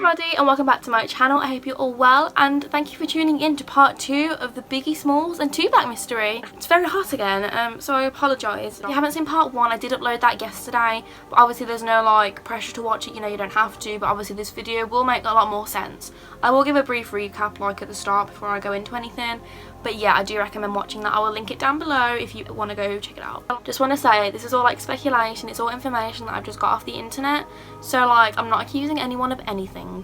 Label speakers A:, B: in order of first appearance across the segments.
A: everybody and welcome back to my channel. I hope you're all well and thank you for tuning in to part 2 of the Biggie Smalls and Tupac mystery. It's very hot again, so I apologise. If you haven't seen part 1, I did upload that yesterday, but obviously there's no like pressure to watch it, you know, you don't have to, but obviously this video will make a lot more sense. I will give a brief recap like at the start before I go into anything, but yeah, I do recommend watching that. I will link it down below if you want to go check it out. Just want to say this is all like speculation, it's all information that I've just got off the internet, so like I'm not accusing anyone of anything.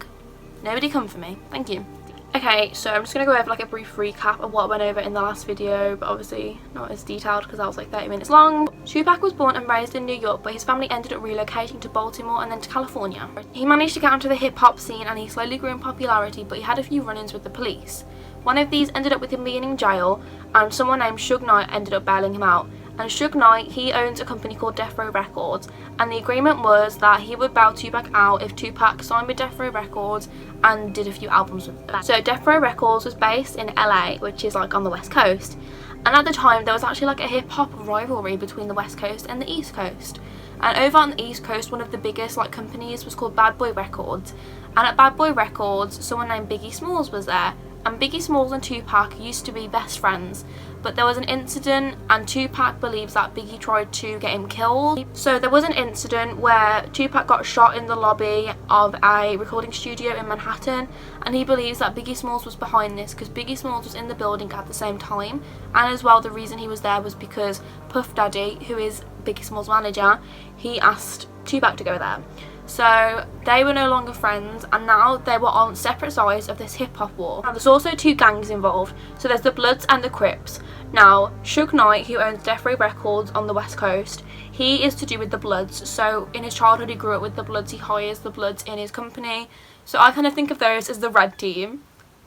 A: Nobody come for me, thank you. Okay, so I'm just going to go over like a brief recap of what I went over in the last video, but obviously not as detailed because that was like 30 minutes long. Tupac was born and raised in New York, but his family ended up relocating to Baltimore and then to California. He managed to get onto the hip hop scene and he slowly grew in popularity, but he had a few run-ins with the police. One of these ended up with him being in jail, and someone named Suge Knight ended up bailing him out. And Suge Knight, he owns a company called Death Row Records, and the agreement was that he would bail Tupac out if Tupac signed with Death Row Records and did a few albums with them. So Death Row Records was based in LA, which is like on the West Coast, and at the time there was actually like a hip hop rivalry between the West Coast and the East Coast. And over on the East Coast, one of the biggest like companies was called Bad Boy Records, and at Bad Boy Records someone named Biggie Smalls was there. And Biggie Smalls and Tupac used to be best friends, but there was an incident and Tupac believes that Biggie tried to get him killed. So there was an incident where Tupac got shot in the lobby of a recording studio in Manhattan, and he believes that Biggie Smalls was behind this because Biggie Smalls was in the building at the same time, and as well the reason he was there was because Puff Daddy, who is Biggie Smalls' manager, he asked Tupac to go there. So they were no longer friends, and now they were on separate sides of this hip-hop war. Now there's also two gangs involved, so there's the Bloods and the Crips. Now Suge Knight, who owns Death Row Records on the West Coast, he is to do with the Bloods. So in his childhood he grew up with the Bloods, he hires the Bloods in his company. So I kind of think of those as the red team.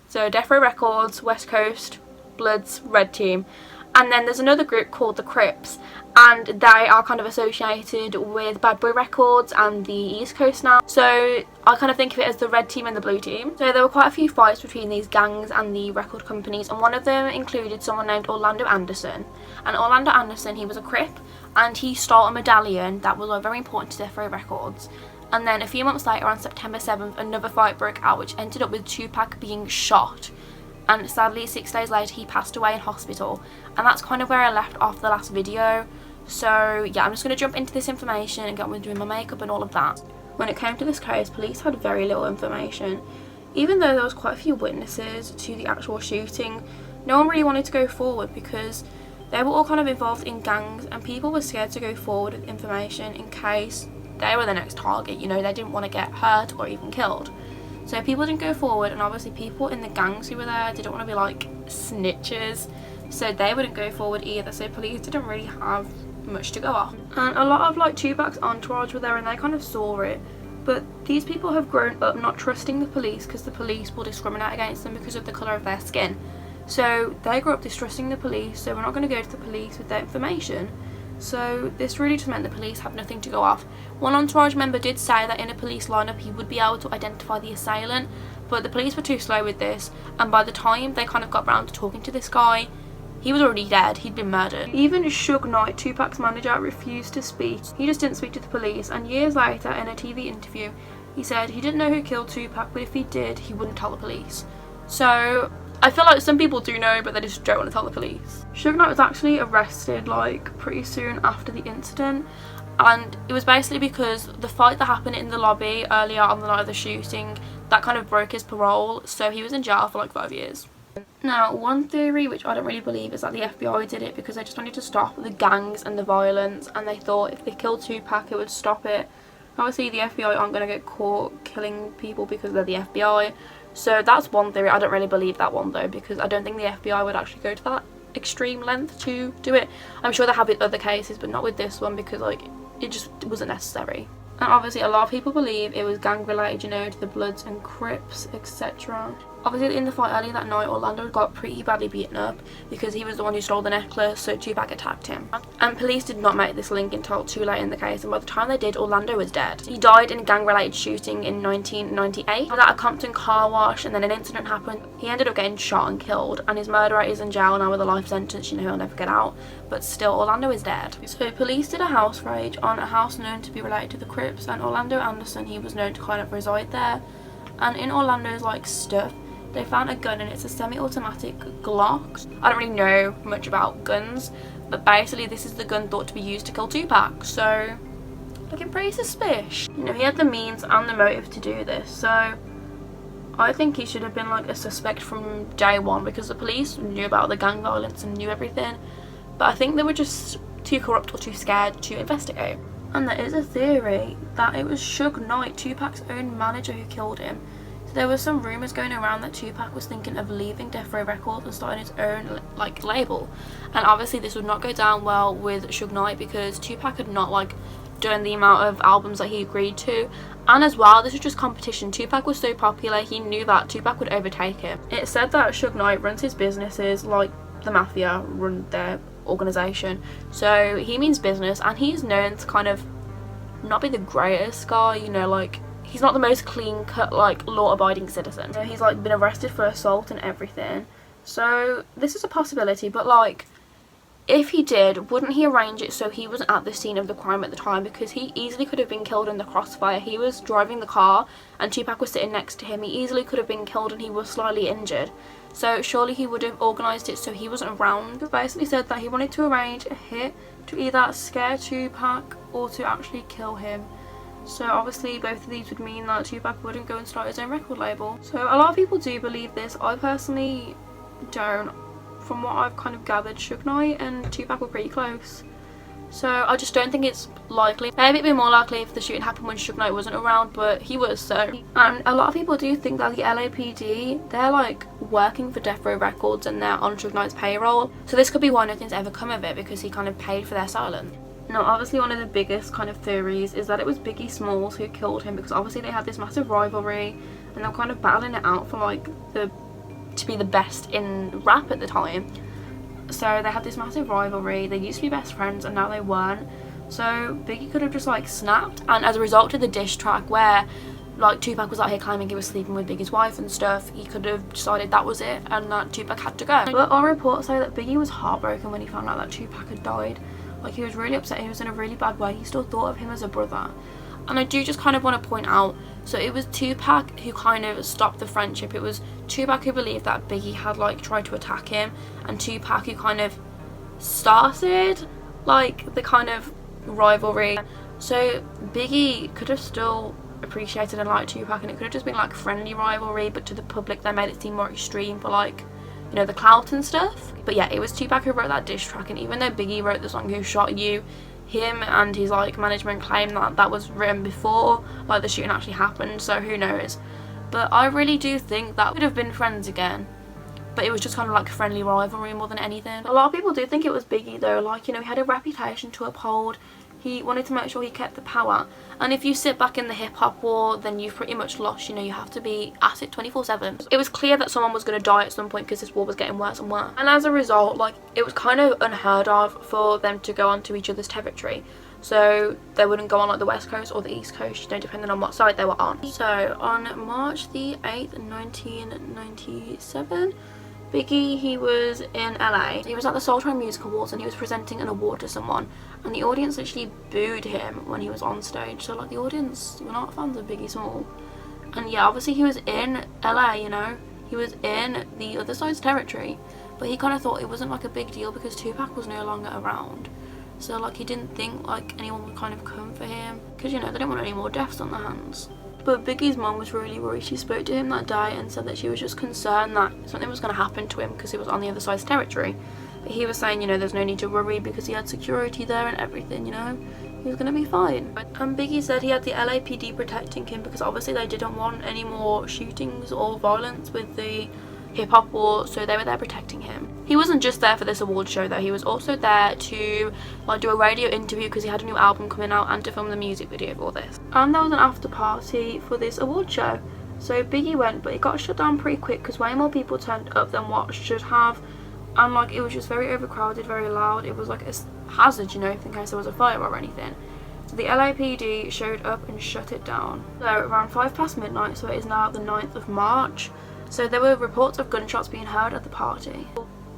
A: So Death Row Records, West Coast, Bloods, red team. And then there's another group called the Crips, and they are kind of associated with Bad Boy Records and the East Coast now. So I kind of think of it as the red team and the blue team. So there were quite a few fights between these gangs and the record companies, and one of them included someone named Orlando Anderson. And Orlando Anderson, he was a Crip, and he stole a medallion that was very important to Death Row Records. And then a few months later, on September 7th, another fight broke out, which ended up with Tupac being shot. And sadly 6 days later he passed away in hospital, and that's kind of where I left off the last video. So yeah, I'm just going to jump into this information and get on with doing my makeup and all of that. When it came to this case, police had very little information. Even though there was quite a few witnesses to the actual shooting, no one really wanted to go forward because they were all kind of involved in gangs, and people were scared to go forward with information in case they were the next target, you know, they didn't want to get hurt or even killed. So people didn't go forward, and obviously people in the gangs who were there didn't want to be like snitches, so they wouldn't go forward either. So police didn't really have much to go off. And a lot of like Tupac's entourage were there, and they kind of saw it. But these people have grown up not trusting the police because the police will discriminate against them because of the colour of their skin. So they grew up distrusting the police, so we're not going to go to the police with that information. So this really just meant the police have nothing to go off. One entourage member did say that in a police lineup he would be able to identify the assailant, but the police were too slow with this, and by the time they kind of got round to talking to this guy, he was already dead, he'd been murdered. Even Suge Knight, Tupac's manager, refused to speak. He just didn't speak to the police, and years later in a TV interview he said he didn't know who killed Tupac, but if he did he wouldn't tell the police. So I feel like some people do know, but they just don't want to tell the police. Suge Knight was actually arrested like pretty soon after the incident, and it was basically because the fight that happened in the lobby earlier on the night of the shooting, that kind of broke his parole, so he was in jail for like 5 years. Now one theory, which I don't really believe, is that the FBI did it because they just wanted to stop the gangs and the violence, and they thought if they killed Tupac it would stop it. Obviously the FBI aren't going to get caught killing people because they're the FBI. So that's one theory. I don't really believe that one though, because I don't think the FBI would actually go to that extreme length to do it. I'm sure they have with other cases, but not with this one because like it just wasn't necessary. And obviously a lot of people believe it was gang related, you know, to the Bloods and Crips, etc. Obviously in the fight earlier that night, Orlando got pretty badly beaten up because he was the one who stole the necklace, so Tupac attacked him. And police did not make this link until too late in the case, and by the time they did, Orlando was dead. He died in a gang-related shooting in 1998. He was at a Compton car wash, and then an incident happened. He ended up getting shot and killed, and his murderer is in jail now with a life sentence, you know, he'll never get out. But still, Orlando is dead. So police did a house raid on a house known to be related to the Crips, and Orlando Anderson, he was known to kind of reside there. and in Orlando's like stuff they found a gun, and it's a semi-automatic Glock. I don't really know much about guns, but basically this is the gun thought to be used to kill Tupac, so looking pretty suspicious. You know, he had the means and the motive to do this, so I think he should have been like a suspect from day one, because the police knew about the gang violence and knew everything, but I think they were just too corrupt or too scared to investigate. And there is a theory that it was Suge Knight, Tupac's own manager, who killed him. So there were some rumours going around that Tupac was thinking of leaving Death Row Records and starting his own like label, and obviously this would not go down well with Suge Knight because Tupac had not like done the amount of albums that he agreed to, and as well this was just competition. Tupac was so popular, he knew that Tupac would overtake him. It said that Suge Knight runs his businesses like the mafia run their organisation, so he means business, and he's known to kind of not be the greatest guy, you know, like he's not the most clean cut like law abiding citizen. You know, he's like been arrested for assault and everything, so this is a possibility. But like, if he did, wouldn't he arrange it so he wasn't at the scene of the crime at the time, because he easily could have been killed in the crossfire. He was driving the car and Tupac was sitting next to him. He easily could have been killed and he was slightly injured, so surely he would have organised it so he wasn't around. He basically said that he wanted to arrange a hit to either scare Tupac or to actually kill him. So obviously both of these would mean that Tupac wouldn't go and start his own record label. So a lot of people do believe this. I personally don't. From what I've kind of gathered, Suge Knight and Tupac were pretty close. So I just don't think it's likely. Maybe it'd be more likely if the shooting happened when Suge Knight wasn't around, but he was, so. And a lot of people do think that the LAPD, they're like working for Death Row Records and they're on Suge Knight's payroll. So this could be why nothing's ever come of it, because he kind of paid for their silence. Now obviously one of the biggest kind of theories is that it was Biggie Smalls who killed him, because obviously they had this massive rivalry and they were kind of battling it out for like to be the best in rap at the time. So they had this massive rivalry, they used to be best friends and now they weren't. So Biggie could have just like snapped, and as a result of the diss track where like Tupac was out here claiming he was sleeping with Biggie's wife and stuff, he could have decided that was it and that Tupac had to go. But our reports say that Biggie was heartbroken when he found out that Tupac had died. Like, he was really upset, he was in a really bad way, he still thought of him as a brother. And I do just kind of want to point out, so it was Tupac who kind of stopped the friendship. It was Tupac who believed that Biggie had like tried to attack him, and Tupac who kind of started like the kind of rivalry. So Biggie could have still appreciated and liked Tupac, and it could have just been like friendly rivalry, but to the public they made it seem more extreme for like, you know, the clout and stuff. But yeah, it was Tupac who wrote that diss track, and even though Biggie wrote the song Who Shot You, him and his like management claim that that was written before like the shooting actually happened, so who knows. But I really do think that would have been friends again, but it was just kind of like a friendly rivalry more than anything. A lot of people do think it was Biggie though, like, you know, he had a reputation to uphold, he wanted to make sure he kept the power, and if you sit back in the hip-hop war then you've pretty much lost, you know, you have to be at it 24/7. It was clear that someone was going to die at some point because this war was getting worse and worse, and as a result, like, it was kind of unheard of for them to go onto each other's territory. So they wouldn't go on like the west coast or the east coast, you know, depending on what side they were on. So on March the 8th 1997, Biggie, he was in LA. He was at the Soul Train Music Awards and he was presenting an award to someone, and the audience actually booed him when he was on stage. So like, the audience were not fans of Biggie Small. And yeah, obviously he was in LA, you know, he was in the other side's territory, but he kind of thought it wasn't like a big deal because Tupac was no longer around. So like, he didn't think like anyone would kind of come for him, because, you know, they didn't want any more deaths on their hands. But Biggie's mum was really worried. She spoke to him that day and said that she was just concerned that something was going to happen to him because he was on the other side's territory. But he was saying, you know, there's no need to worry because he had security there and everything, you know, he was going to be fine. And Biggie said he had the LAPD protecting him because obviously they didn't want any more shootings or violence with the hip-hop war, so they were there protecting him. He wasn't just there for this award show though, he was also there to like do a radio interview because he had a new album coming out and to film the music video for this. And there was an after party for this award show, so Biggie went, but it got shut down pretty quick because way more people turned up than what should have, and like, it was just very overcrowded, very loud. It was like a hazard, you know, in case there was a fire or anything. So the LAPD showed up and shut it down. So around 5 past midnight, so it is now the 9th of March. So there were reports of gunshots being heard at the party,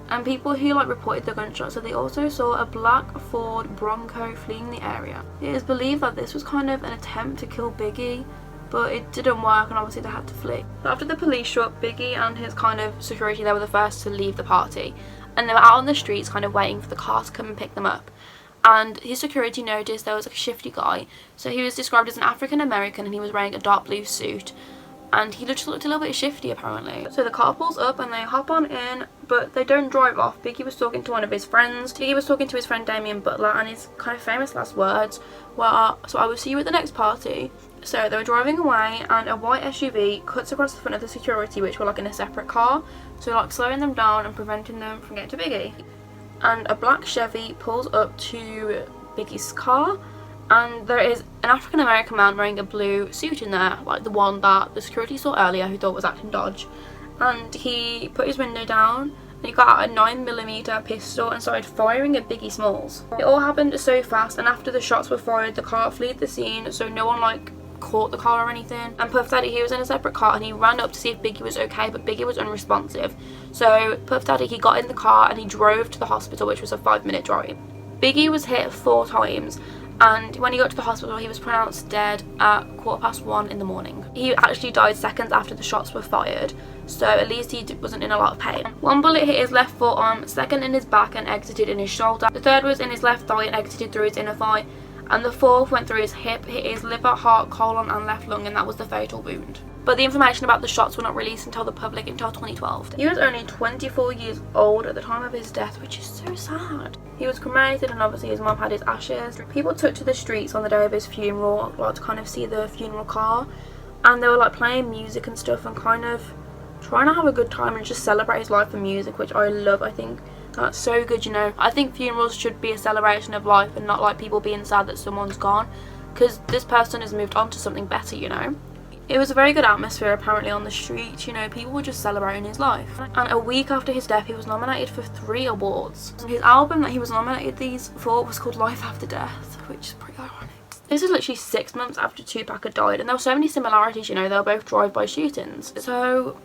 A: and people who like reported the gunshots said they also saw a black Ford Bronco fleeing the area. It is believed that this was kind of an attempt to kill Biggie, but it didn't work and obviously they had to flee. After the police showed up, Biggie and his kind of security, they were the first to leave the party, and they were out on the streets kind of waiting for the car to come and pick them up. And his security noticed there was like a shifty guy, so he was described as an African American and he was wearing a dark blue suit, and he just looked a little bit shifty apparently. So the car pulls up and they hop on in, but they don't drive off. Biggie was talking to one of his friends. Biggie was talking to his friend Damian Butler, and his kind of famous last words were, "So I will see you at the next party." So they were driving away and a white SUV cuts across the front of the security, which were like in a separate car, so like slowing them down and preventing them from getting to Biggie. And a black Chevy pulls up to Biggie's car, and there is an African American man wearing a blue suit in there, like the one that the security saw earlier who thought was acting dodge. And he put his window down and he got out a 9mm pistol and started firing at Biggie Smalls. It all happened so fast, and after the shots were fired the car fled the scene, so no one like caught the car or anything. And Puff Daddy, he was in a separate car and he ran up to see if Biggie was okay, but Biggie was unresponsive. So Puff Daddy, he got in the car and he drove to the hospital, which was a 5-minute drive. Biggie was hit 4 times, and when he got to the hospital he was pronounced dead at 1:15 in the morning. He actually died seconds after the shots were fired, so at least he wasn't in a lot of pain. One bullet hit his left forearm, second in his back and exited in his shoulder. The third was in his left thigh and exited through his inner thigh. And the fourth went through his hip, hit his liver, heart, colon and left lung, and that was the fatal wound. But the information about the shots were not released until the public until 2012. He was only 24 years old at the time of his death, which is so sad. He was cremated and obviously his mum had his ashes. People took to the streets on the day of his funeral, like to kind of see the funeral car, and they were like playing music and stuff and kind of trying to have a good time and just celebrate his life with music, which I love. I think that's so good, you know. I think funerals should be a celebration of life and not like people being sad that someone's gone, because this person has moved on to something better, you know. It was a very good atmosphere apparently on the streets, you know, people were just celebrating his life. And a week after his death he was nominated for 3 awards. His album that he was nominated these for was called Life After Death, which is pretty ironic. This is literally 6 months after Tupac had died, and there were so many similarities, you know. They were both drive-by shootings, so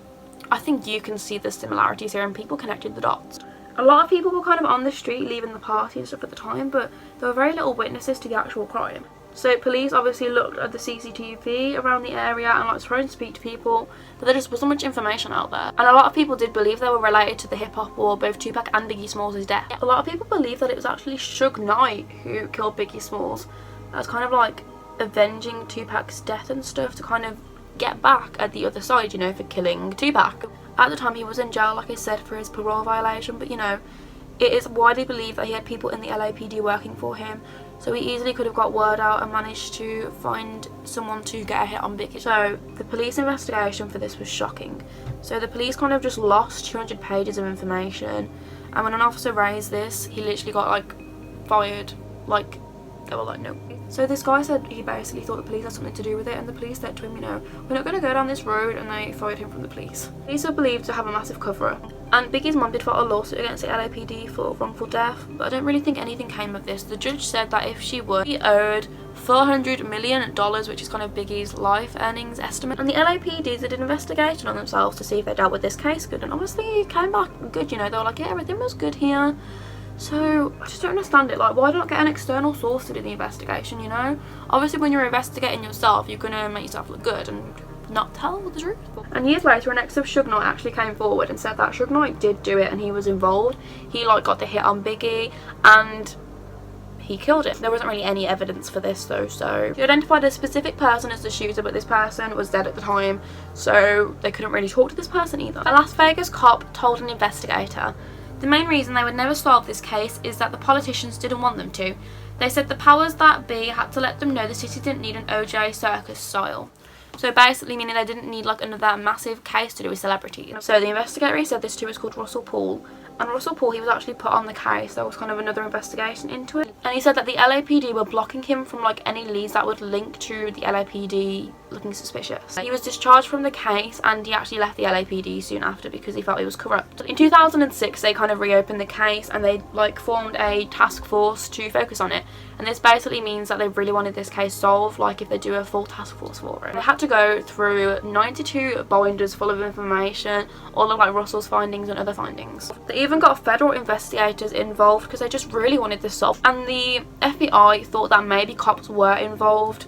A: I think you can see the similarities here and people connected the dots. A lot of people were kind of on the street leaving the party and stuff at the time, but there were very little witnesses to the actual crime. So police obviously looked at the CCTV around the area and like tried to speak to people, but there just wasn't much information out there. And a lot of people did believe they were related to the hip-hop war, both Tupac and Biggie Smalls' death. A lot of people believe that it was actually Suge Knight who killed Biggie Smalls. That was kind of like avenging Tupac's death and stuff to kind of get back at the other side, you know, for killing Tupac. At the time he was in jail, like I said, for his parole violation, but you know, it is widely believed that he had people in the LAPD working for him, so he easily could have got word out and managed to find someone to get a hit on Biggie. So the police investigation for this was shocking. So the police kind of just lost 200 pages of information, and when an officer raised this, he literally got like fired. Like, they were like, no. So this guy said he basically thought the police had something to do with it, and the police said to him, you know, we're not going to go down this road, and they fired him from the police. Police are believed to have a massive cover-up, and Biggie's mum did file a lawsuit against the LAPD for wrongful death, but I don't really think anything came of this. The judge said that if she would, he owed $400 million, which is kind of Biggie's life earnings estimate. And the LAPD did an investigation on themselves to see if they dealt with this case good, and obviously it came back good, you know. They were like, yeah, everything was good here. So I just don't understand it. Like, why not get an external source to do the investigation, you know? Obviously when you're investigating yourself, you're gonna make yourself look good and not tell the truth. And years later, an ex of Suge Knight actually came forward and said that Suge Knight did do it and he was involved. He like got the hit on Biggie and he killed him. There wasn't really any evidence for this though, so they identified a specific person as the shooter, but this person was dead at the time, so they couldn't really talk to this person either. A Las Vegas cop told an investigator the main reason they would never solve this case is that the politicians didn't want them to. They said the powers that be had to let them know the city didn't need an OJ circus style. So basically meaning they didn't need like another massive case to do with celebrities. So the investigator he said this to was called Russell Paul. And Russell Paul, he was actually put on the case. There was kind of another investigation into it. And he said that the LAPD were blocking him from like any leads that would link to the LAPD looking suspicious. He was discharged from the case and he actually left the LAPD soon after because he felt he was corrupt. In 2006 they kind of reopened the case and they like formed a task force to focus on it. And this basically means that they really wanted this case solved, like if they do a full task force for it. They had to go through 92 binders full of information, all of like Russell's findings and other findings. They even got federal investigators involved because they just really wanted this solved. And the FBI thought that maybe cops were involved.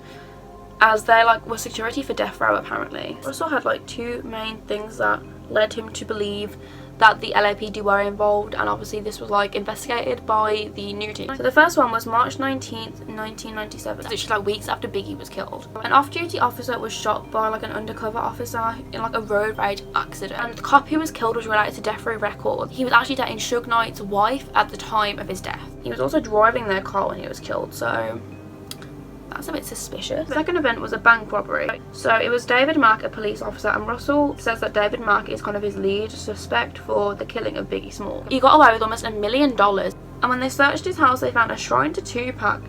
A: as they like were security for death row apparently. Russell had like two main things that led him to believe that the LAPD were involved, and obviously this was like investigated by the new team. So the first one was March 19th, 1997, which is like weeks after Biggie was killed. An off-duty officer was shot by like an undercover officer in like a road rage accident, and the cop who was killed was related to Death Row Records. He was actually dating Suge Knight's wife at the time of his death. He was also driving their car when he was killed, so that's a bit suspicious. The second event was a bank robbery. So it was David Mack, a police officer, and Russell says that David Mack is kind of his lead suspect for the killing of Biggie Smalls. He got away with almost $1 million, and when they searched his house they found a shrine to Tupac,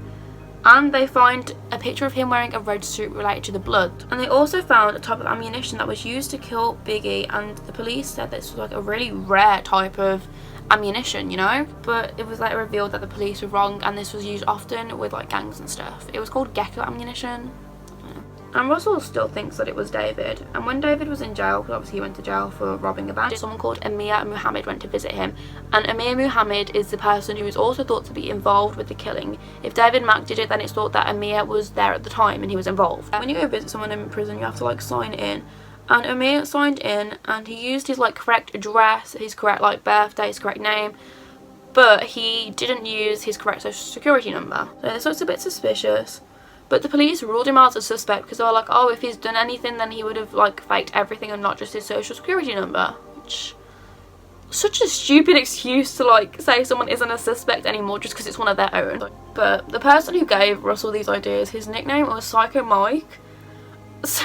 A: and they find a picture of him wearing a red suit related to the blood. And they also found a type of ammunition that was used to kill Biggie, and the police said this was like a really rare type of ammunition, you know, but it was later revealed that the police were wrong, and this was used often with like gangs and stuff. It was called gecko ammunition. And Russell still thinks that it was David, and when David was in jail, because obviously he went to jail for robbing a bank, someone called Amir Muhammad went to visit him, and Amir Muhammad is the person who is also thought to be involved with the killing. If David Mack did it, then it's thought that Amir was there at the time and he was involved. When you go visit someone in prison, you have to like sign in, and Amir signed in, and he used his like correct address, his correct like birthday, his correct name, but he didn't use his correct social security number. So this looks a bit suspicious. But the police ruled him out as a suspect because they were like, oh, if he's done anything then he would have like faked everything and not just his social security number. Which, such a stupid excuse to like say someone isn't a suspect anymore just because it's one of their own. But the person who gave Russell these ideas, his nickname was Psycho Mike. So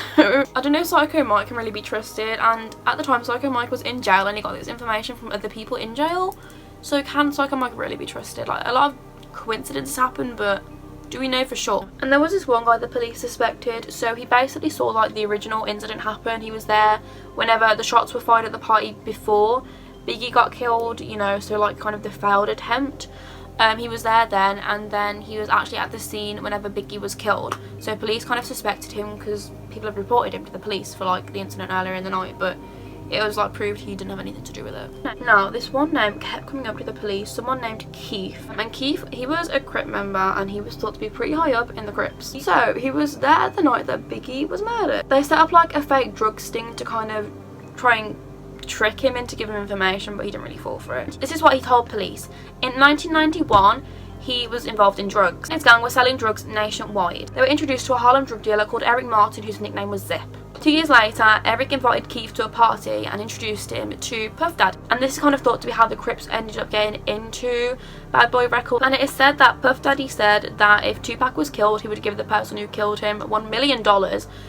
A: I don't know if Psycho Mike can really be trusted, and at the time Psycho Mike was in jail and he got this information from other people in jail. So can Psycho Mike really be trusted? Like, a lot of coincidences happen, but do we know for sure? And there was this one guy the police suspected, so he basically saw like the original incident happen. He was there whenever the shots were fired at the party before Biggie got killed, you know, so like kind of the failed attempt. He was there then, and then he was actually at the scene whenever Biggie was killed. So police kind of suspected him because people have reported him to the police for like the incident earlier in the night, but it was like proved he didn't have anything to do with it. Now, this one name kept coming up to the police, someone named Keith. And Keith, he was a Crip member, and he was thought to be pretty high up in the Crips. So he was there the night that Biggie was murdered. They set up like a fake drug sting to kind of try and trick him into giving information, but he didn't really fall for it. This is what he told police. In 1991, he was involved in drugs. His gang was selling drugs nationwide. They were introduced to a Harlem drug dealer called Eric Martin, whose nickname was Zip. 2 years later, Eric invited Keith to a party and introduced him to Puff Daddy. And this is kind of thought to be how the Crips ended up getting into Bad Boy Records. And it is said that Puff Daddy said that if Tupac was killed, he would give the person who killed him $1 million.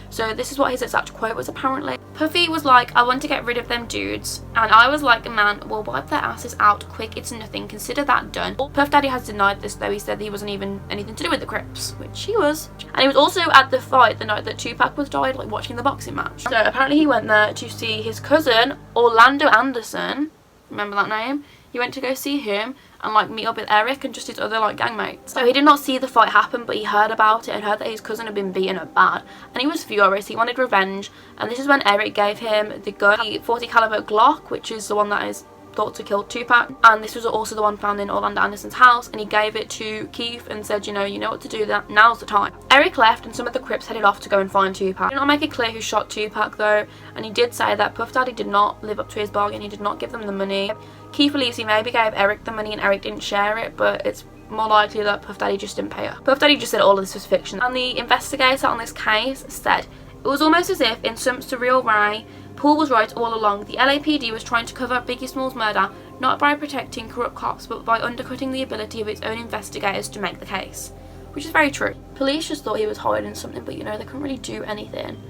A: So this is what his exact quote was apparently. Puffy was like, I want to get rid of them dudes. And I was like, man, we'll wipe their asses out quick, it's nothing, consider that done. Puff Daddy has denied this though. He said he wasn't even anything to do with the Crips, which he was. And he was also at the fight the night that Tupac was died, like watching the boxing match. So apparently he went there to see his cousin, Orlando Anderson. Remember that name? He went to go see him and like meet up with Eric and just his other like gang mates. So he did not see the fight happen, but he heard about it and heard that his cousin had been beaten up bad, and he was furious. He wanted revenge, and this is when Eric gave him the gun, the 40 caliber Glock, which is the one that is thought to kill Tupac, and this was also the one found in Orlando Anderson's house, and he gave it to Keith and said, you know what to do, that now's the time. Eric left and some of the Crips headed off to go and find Tupac. He did not make it clear who shot Tupac though, and he did say that Puff Daddy did not live up to his bargain. He did not give them the money. Keith believes he maybe gave Eric the money and Eric didn't share it, but it's more likely that Puff Daddy just didn't pay her. Puff Daddy just said all of this was fiction, and the investigator on this case said it was almost as if in some surreal way Paul was right all along. The LAPD was trying to cover up Biggie Smalls' murder, not by protecting corrupt cops, but by undercutting the ability of its own investigators to make the case. Which is very true. Police just thought he was hiding something, but you know, they couldn't really do anything.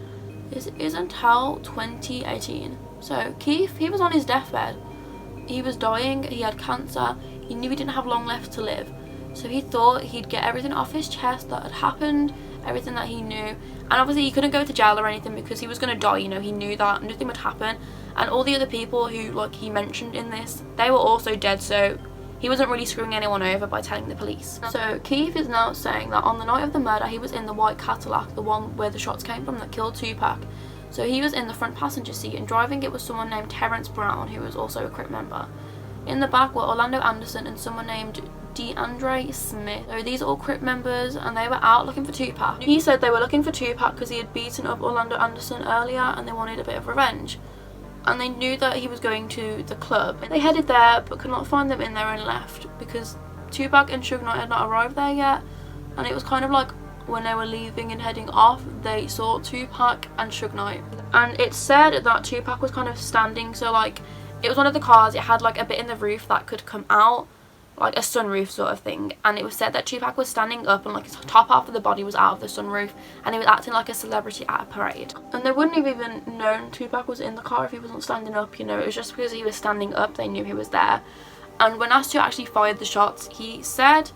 A: This isn't until 2018. So Keith, he was on his deathbed. He was dying, he had cancer, he knew he didn't have long left to live. So he thought he'd get everything off his chest that had happened, everything that he knew. And obviously he couldn't go to jail or anything because he was going to die, you know, he knew that nothing would happen. And all the other people who, like, he mentioned in this, they were also dead, so he wasn't really screwing anyone over by telling the police. So Keith is now saying that on the night of the murder, he was in the white Cadillac, the one where the shots came from that killed Tupac. So he was in the front passenger seat, and driving it was someone named Terrence Brown, who was also a Crip member. In the back were Orlando Anderson and someone named DeAndre Smith. So these are all Crip members and they were out looking for Tupac. He said they were looking for Tupac because he had beaten up Orlando Anderson earlier and they wanted a bit of revenge. And they knew that he was going to the club. They headed there but could not find them in there and left because Tupac and Suge Knight had not arrived there yet. And it was kind of like when they were leaving and heading off, they saw Tupac and Suge Knight. And it said that Tupac was kind of standing, so like it was one of the cars, it had like a bit in the roof that could come out, like a sunroof sort of thing, and it was said that Tupac was standing up and like his top half of the body was out of the sunroof and he was acting like a celebrity at a parade. And they wouldn't have even known Tupac was in the car if he wasn't standing up, you know. It was just because he was standing up they knew he was there. And when asked who actually fired the shots, he said,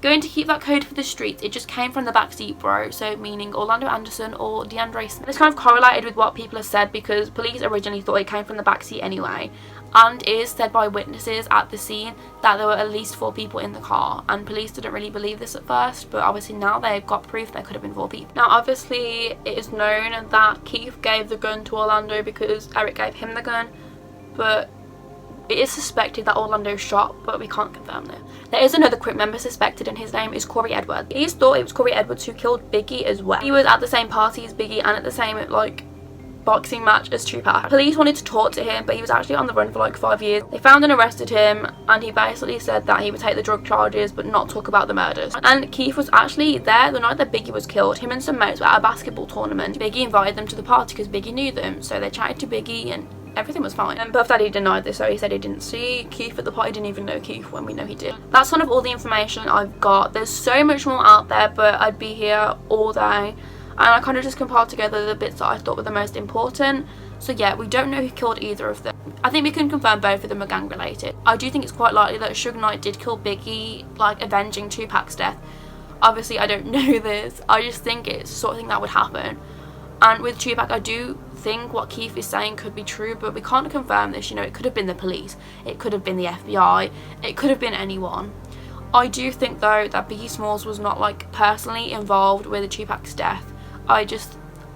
A: "Going to keep that code for the streets, it just came from the backseat, bro." So meaning Orlando Anderson or DeAndre Smith. This kind of correlated with what people have said because police originally thought it came from the backseat anyway. And it is said by witnesses at the scene that there were at least 4 people in the car, and police didn't really believe this at first, but obviously now they've got proof there could have been 4 people. Now obviously it is known that Keith gave the gun to Orlando because Eric gave him the gun, but it is suspected that Orlando shot, but we can't confirm that. There is another Crip member suspected and his name is Corey Edwards. It is thought it was Corey Edwards who killed Biggie as well. He was at the same party as Biggie and at the same like boxing match as Tupac. Police wanted to talk to him but he was actually on the run for like 5 years. They found and arrested him and he basically said that he would take the drug charges but not talk about the murders. And Keith was actually there the night that Biggie was killed. Him and some mates were at a basketball tournament. Biggie invited them to the party because Biggie knew them, so they chatted to Biggie and everything was fine. And Puff Daddy denied this, so he said he didn't see Keith at the party, didn't even know Keith when we know he did. That's kind of all the information I've got. There's so much more out there, but I'd be here all day. And I kind of just compiled together the bits that I thought were the most important. So yeah, we don't know who killed either of them. I think we can confirm both of them are gang related. I do think it's quite likely that Suge Knight did kill Biggie, like avenging Tupac's death. Obviously I don't know this, I just think it's the sort of thing that would happen. And with Tupac, I do think what Keith is saying could be true, but we can't confirm this, you know. It could have been the police, it could have been the FBI, it could have been anyone. I do think though that Biggie Smalls was not like personally involved with Tupac's death. I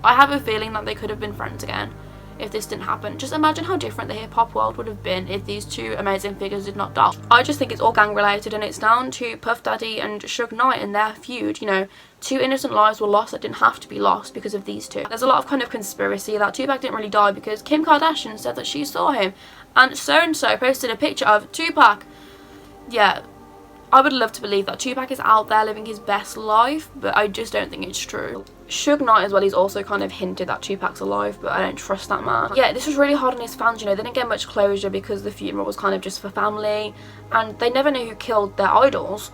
A: have a feeling that they could have been friends again if this didn't happen. Just imagine how different the hip-hop world would have been if these 2 amazing figures did not die. I just think it's all gang related and it's down to Puff Daddy and Suge Knight and their feud, you know. 2 innocent lives were lost that didn't have to be lost because of these 2. There's a lot of kind of conspiracy that Tupac didn't really die because Kim Kardashian said that she saw him and so posted a picture of Tupac. Yeah, I would love to believe that Tupac is out there living his best life, but I just don't think it's true. Suge Knight as well, he's also kind of hinted that Tupac's alive, but I don't trust that man. Yeah, this was really hard on his fans, you know. They didn't get much closure because the funeral was kind of just for family and they never knew who killed their idols.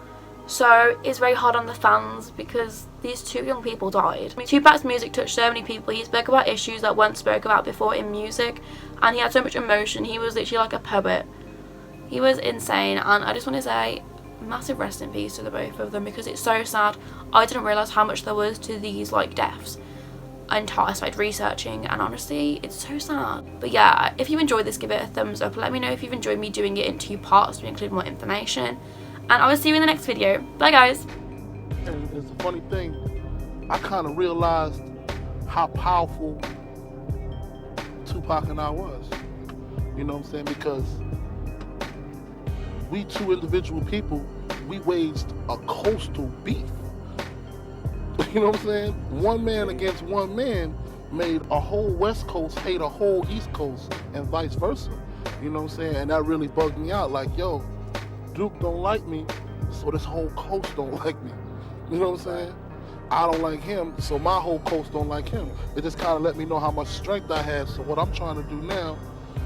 A: So it's very hard on the fans because these 2 young people died. I mean, Tupac's music touched so many people. He spoke about issues that weren't spoken about before in music and he had so much emotion. He was literally like a poet. He was insane, and I just want to say massive rest in peace to the both of them because it's so sad. I didn't realise how much there was to these like deaths until I started researching, and honestly it's so sad. But yeah, if you enjoyed this, give it a thumbs up. Let me know if you've enjoyed me doing it in 2 parts to include more information, and I will see you in the next video. Bye guys.
B: And it's a funny thing, I kind of realized how powerful Tupac and I was, you know what I'm saying, because we 2 individual people, we waged a coastal beef. You know what I'm saying? One man against one man made a whole West Coast hate a whole East Coast and vice versa. You know what I'm saying? And that really bugged me out. Like, yo, Duke don't like me, so this whole coast don't like me. You know what I'm saying? I don't like him, so my whole coast don't like him. It just kind of let me know how much strength I had. So what I'm trying to do now,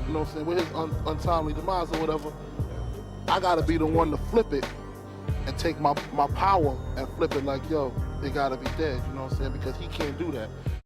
B: you know what I'm saying, with his untimely demise or whatever, I gotta be the one to flip it and take my power and flip it like, yo, it gotta be dead, you know what I'm saying? Because he can't do that.